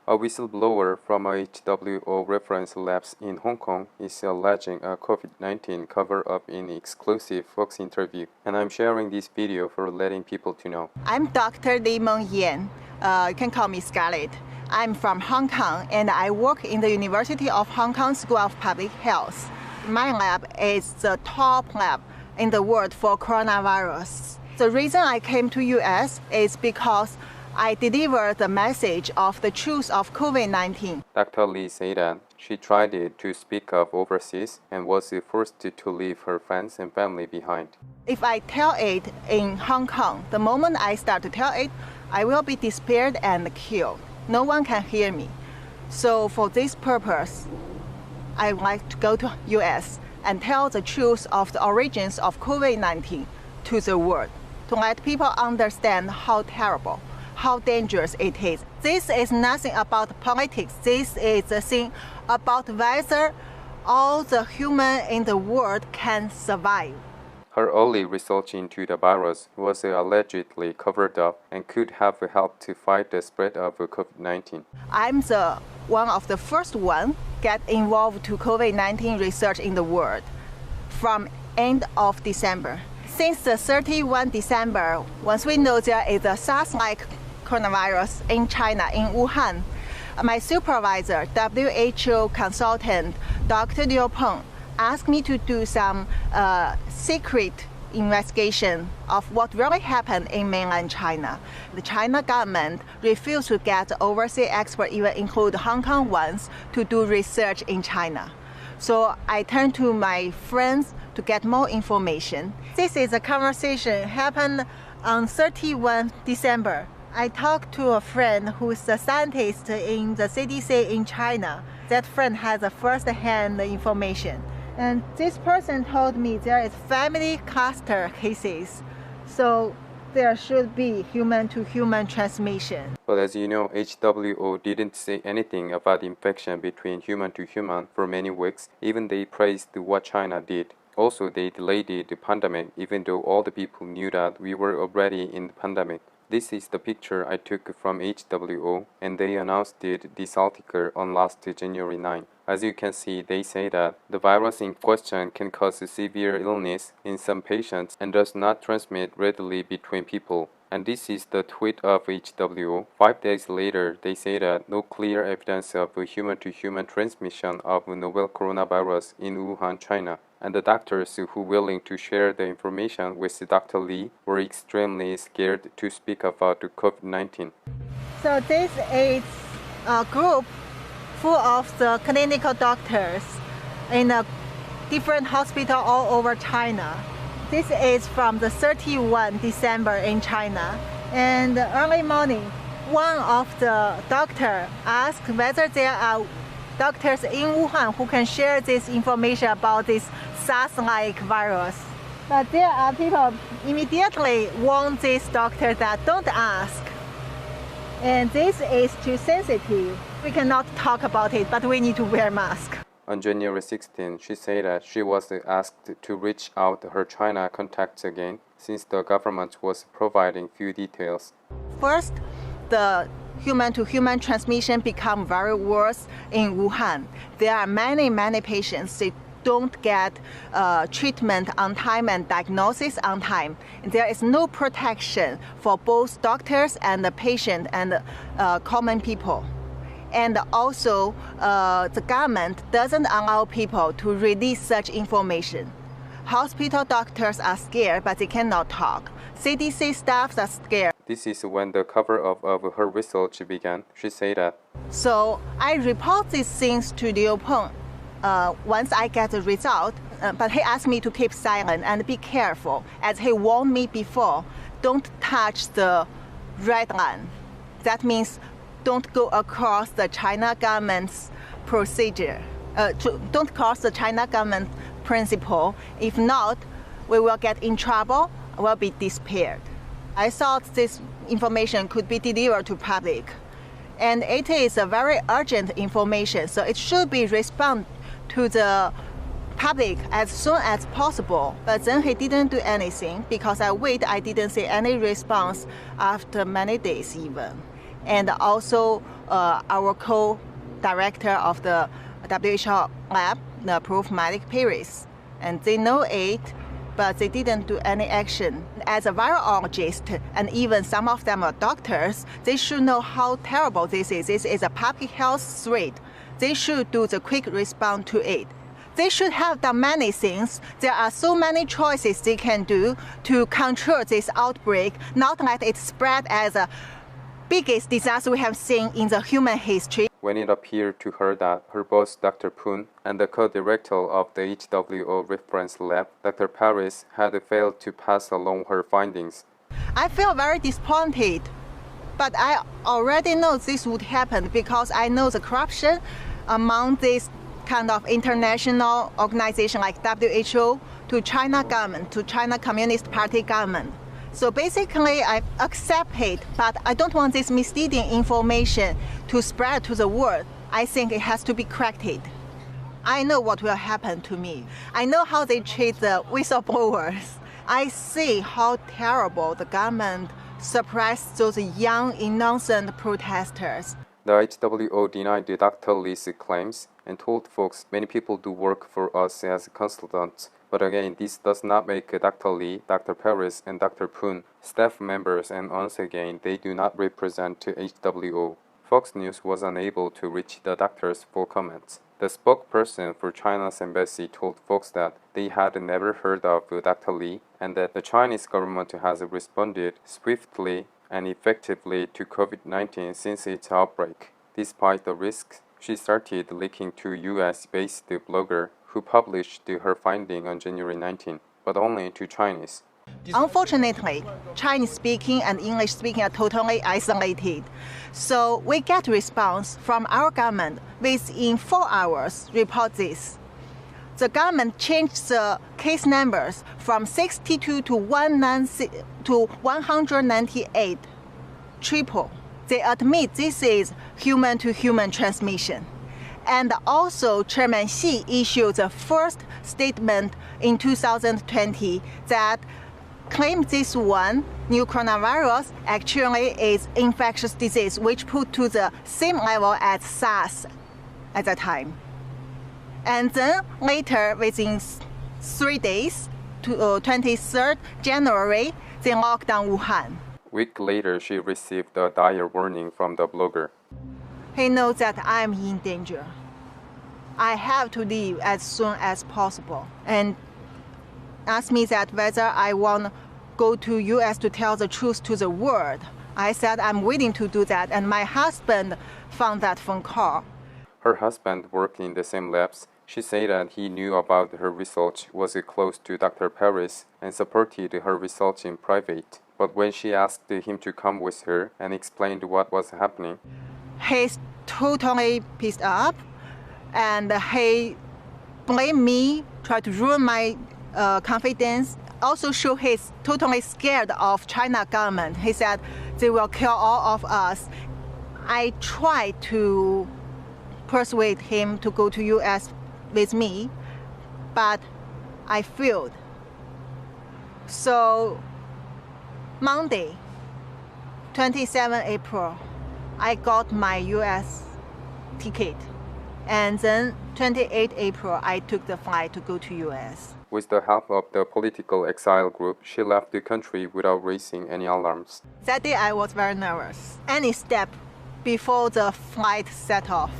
A whistleblower from a HWO reference labs in Hong Kong is alleging a COVID-19 cover-up in exclusive Fox interview, and I'm sharing this video for letting people to know. I'm Dr. Li Meng Yan. You can call me Scarlett. I'm from Hong Kong, and I work in the University of Hong Kong School of Public Health. My lab is the top lab in the world for coronavirus. The reason I came to US is because I delivered the message of the truth of COVID-19. Dr. Li said that she tried it to speak up overseas and was forced to leave her friends and family behind. If I tell it in Hong Kong, the moment I start to tell it, I will be disappeared and killed. No one can hear me. So for this purpose, I would like to go to US and tell the truth of the origins of COVID-19 to the world, to let people understand how terrible, how dangerous it is. This is nothing about politics. This is a thing about whether all the human in the world can survive. Her early research into the virus was allegedly covered up and could have helped to fight the spread of COVID-19. I'm the one of the first one get involved to COVID-19 research in the world from end of December. Since the 31 December, once we know there is a SARS-like coronavirus in China, in Wuhan, my supervisor, WHO consultant, Dr. Liu Peng, asked me to do some secret investigation of what really happened in mainland China. The China government refused to get overseas experts, even include Hong Kong ones, to do research in China. So I turned to my friends to get more information. This is a conversation happened on 31 December. I talked to a friend who is a scientist in the CDC in China. That friend has a first-hand information. And this person told me there is family cluster cases. So there should be human-to-human transmission. But as you know, HWO didn't say anything about infection between human to human for many weeks. Even they praised what China did. Also, they delayed the pandemic, even though all the people knew that we were already in the pandemic. This is the picture I took from HWO, and they announced this article on last January 9. As you can see, they say that the virus in question can cause severe illness in some patients and does not transmit readily between people. And this is the tweet of HWO. 5 days later, they say that no clear evidence of human-to-human transmission of novel coronavirus in Wuhan, China. And the doctors who were willing to share the information with Dr. Li were extremely scared to speak about COVID-19. So this is a group full of the clinical doctors in a different hospital all over China. This is from the 31 December in China. And early morning, one of the doctors asked whether there are doctors in Wuhan who can share this information about this SARS-like virus. But there are people immediately warn this doctor that don't ask. And this is too sensitive. We cannot talk about it, but we need to wear masks. On January 16, she said that she was asked to reach out her China contacts again, since the government was providing few details. First, the human-to-human transmission become very worse in Wuhan. There are many patients that don't get treatment on time and diagnosis on time. There is no protection for both doctors and the patient and common people. And also, the government doesn't allow people to release such information. Hospital doctors are scared, but they cannot talk. CDC staffs are scared. This is when the cover-up of her research began. She said that. So I report these things to Liu Peng once I get the result, but he asked me to keep silent and be careful, as he warned me before, don't touch the red line. That means don't go across the China government's procedure. Don't cross the China government principle. If not, we will get in trouble, will be disappeared. I thought this information could be delivered to public. And it is a very urgent information, so it should be responded to the public as soon as possible. But then he didn't do anything because I didn't see any response after many days even. and also our co-director of the WHO lab, the Prof. Malik Paris. And they know it, but they didn't do any action. As a virologist, and even some of them are doctors, they should know how terrible this is. This is a public health threat. They should do the quick response to it. They should have done many things. There are so many choices they can do to control this outbreak, not let it spread as the biggest disaster we have seen in the human history. When it appeared to her that her boss, Dr. Poon, and the co-director of the HWO reference lab, Dr. Paris, had failed to pass along her findings, I feel very disappointed, but I already know this would happen because I know the corruption among this kind of international organization like WHO, to China government, to China Communist Party government. So basically, I accept it, but I don't want this misleading information to spread to the world. I think it has to be corrected. I know what will happen to me. I know how they treat the whistleblowers. I see how terrible the government suppressed those young, innocent protesters. The HWO denied Dr. Lee's claims and told folks many people do work for us as consultants. But again, this does not make Dr. Lee, Dr. Paris, and Dr. Poon staff members, and once again, they do not represent HWO. Fox News was unable to reach the doctors for comments. The spokesperson for China's embassy told Fox that they had never heard of Dr. Lee and that the Chinese government has responded swiftly and effectively to COVID-19 since its outbreak. Despite the risks, she started leaking to US-based blogger who published her finding on January 19, but only to Chinese. Unfortunately, Chinese-speaking and English-speaking are totally isolated. So we get response from our government within 4 hours, report this. The government changed the case numbers from 62 to 198, triple. They admit this is human-to-human transmission. And also, Chairman Xi issued the first statement in 2020 that claimed this one, new coronavirus, actually is infectious disease, which put to the same level as SARS at that time. And then later, within 3 days, 23rd January, they locked down Wuhan. A week later, she received a dire warning from the blogger. He knows that I'm in danger. I have to leave as soon as possible, and asked me that whether I want to go to US to tell the truth to the world. I said I'm willing to do that, and my husband found that phone call. Her husband worked in the same labs. She said that he knew about her research, was close to Dr. Paris, and supported her research in private. But when she asked him to come with her and explained what was happening, he's totally pissed up, and he blamed me, tried to ruin my confidence. Also show he's totally scared of China government. He said they will kill all of us. I tried to persuade him to go to US with me, but I failed. So Monday, 27 April, I got my US ticket. And then 28 April, I took the flight to go to US. With the help of the political exile group, she left the country without raising any alarms. That day I was very nervous. Any step before the flight set off,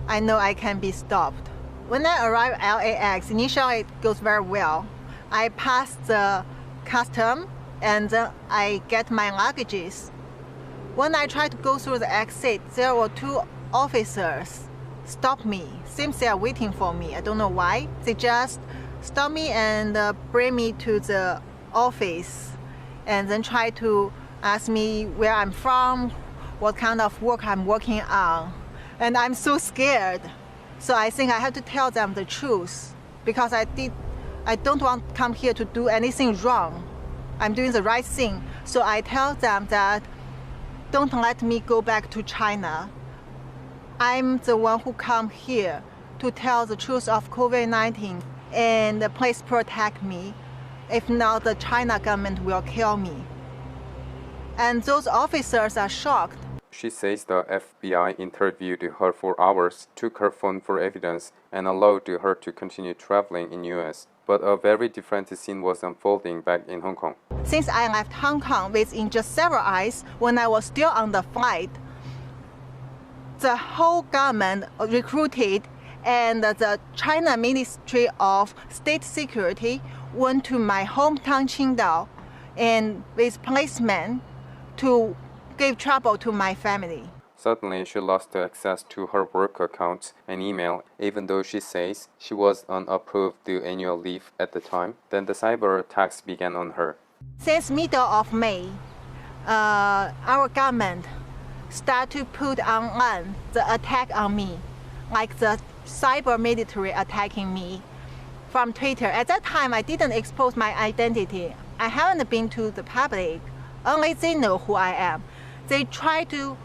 I know I can be stopped. When I arrive at LAX, initially it goes very well. I pass the custom and then I get my luggages. When I tried to go through the exit, there were 2 officers stop me. Seems they are waiting for me. I don't know why. They just stop me and bring me to the office and then try to ask me where I'm from, what kind of work I'm working on. And I'm so scared. So I think I have to tell them the truth because I don't want to come here to do anything wrong. I'm doing the right thing. So I tell them that don't let me go back to China. I'm the one who come here to tell the truth of COVID-19 and please protect me. If not, the China government will kill me. And those officers are shocked. She says the FBI interviewed her for hours, took her phone for evidence, and allowed her to continue traveling in US. But a very different scene was unfolding back in Hong Kong. Since I left Hong Kong within just several hours, when I was still on the flight, the whole government recruited and the China Ministry of State Security went to my hometown Qingdao and with policemen to give trouble to my family. Suddenly, she lost access to her work accounts and email, even though she says she was on approved annual leave at the time. Then the cyber attacks began on her. Since middle of May, our government start to put online the attack on me, like the cyber military attacking me from Twitter. At that time, I didn't expose my identity. I haven't been to the public. Only they know who I am. They try to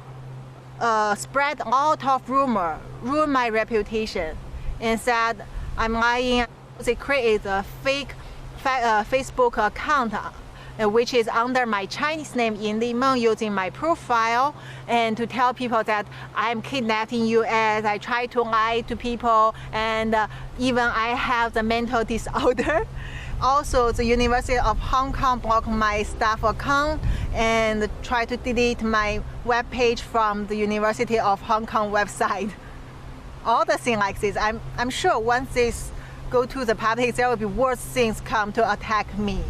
spread a lot of rumor, ruin my reputation, and said I'm lying. They create a fake Facebook account, which is under my Chinese name Yin Limeng, using my profile, and to tell people that I'm kidnapped in US. I try to lie to people, and even I have the mental disorder. Also, the University of Hong Kong blocked my staff account and try to delete my webpage from the University of Hong Kong website. All the things like this, I'm sure once this go to the public, there will be worse things come to attack me,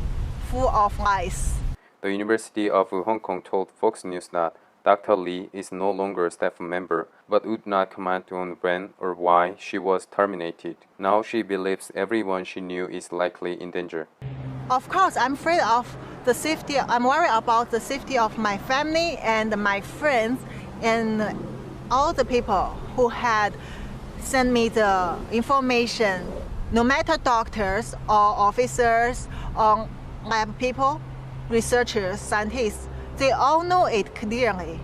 full of lies. The University of Hong Kong told Fox News that Dr. Lee is no longer a staff member, but would not comment on when or why she was terminated. Now she believes everyone she knew is likely in danger. Of course, I'm afraid of the safety. I'm worried about the safety of my family and my friends and all the people who had sent me the information. No matter doctors or officers or lab people, researchers, scientists, they all know it clearly.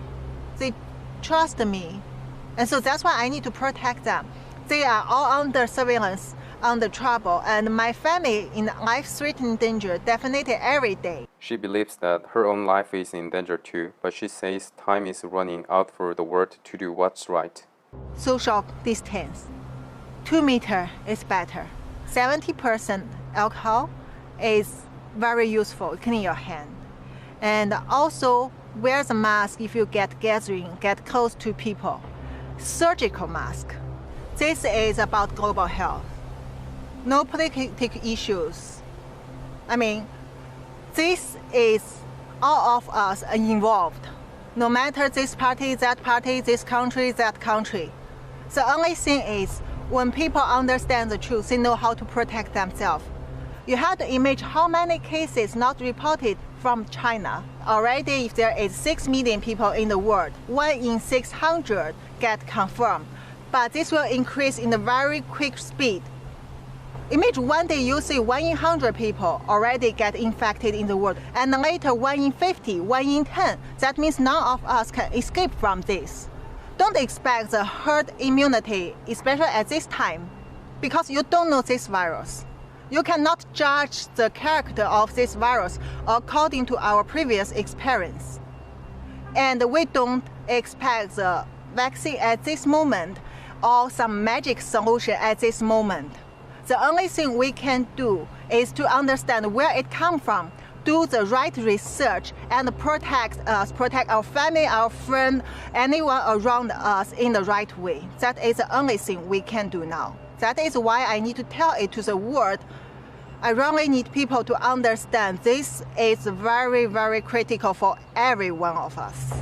They trust me. And so that's why I need to protect them. They are all under surveillance, under trouble, and my family in life-threatening danger definitely every day. She believes that her own life is in danger too, but she says time is running out for the world to do what's right. Social distance. 2 meters is better. 70% alcohol is very useful, clean your hand. And also wear the mask if you get close to people. Surgical mask. This is about global health. No political issues. I mean, this is all of us are involved. No matter this party, this country, that country. The only thing is, when people understand the truth, they know how to protect themselves. You have to imagine how many cases not reported from China. Already, if there is 6 million people in the world, 1 in 600 get confirmed. But this will increase in a very quick speed. Imagine one day you see 1 in 100 people already get infected in the world, and later 1 in 50, 1 in 10. That means none of us can escape from this. Don't expect the herd immunity, especially at this time, because you don't know this virus. You cannot judge the character of this virus according to our previous experience. And we don't expect the vaccine at this moment or some magic solution at this moment. The only thing we can do is to understand where it comes from, do the right research, and protect us, protect our family, our friend, anyone around us in the right way. That is the only thing we can do now. That is why I need to tell it to the world. I really need people to understand this is very, very critical for every one of us.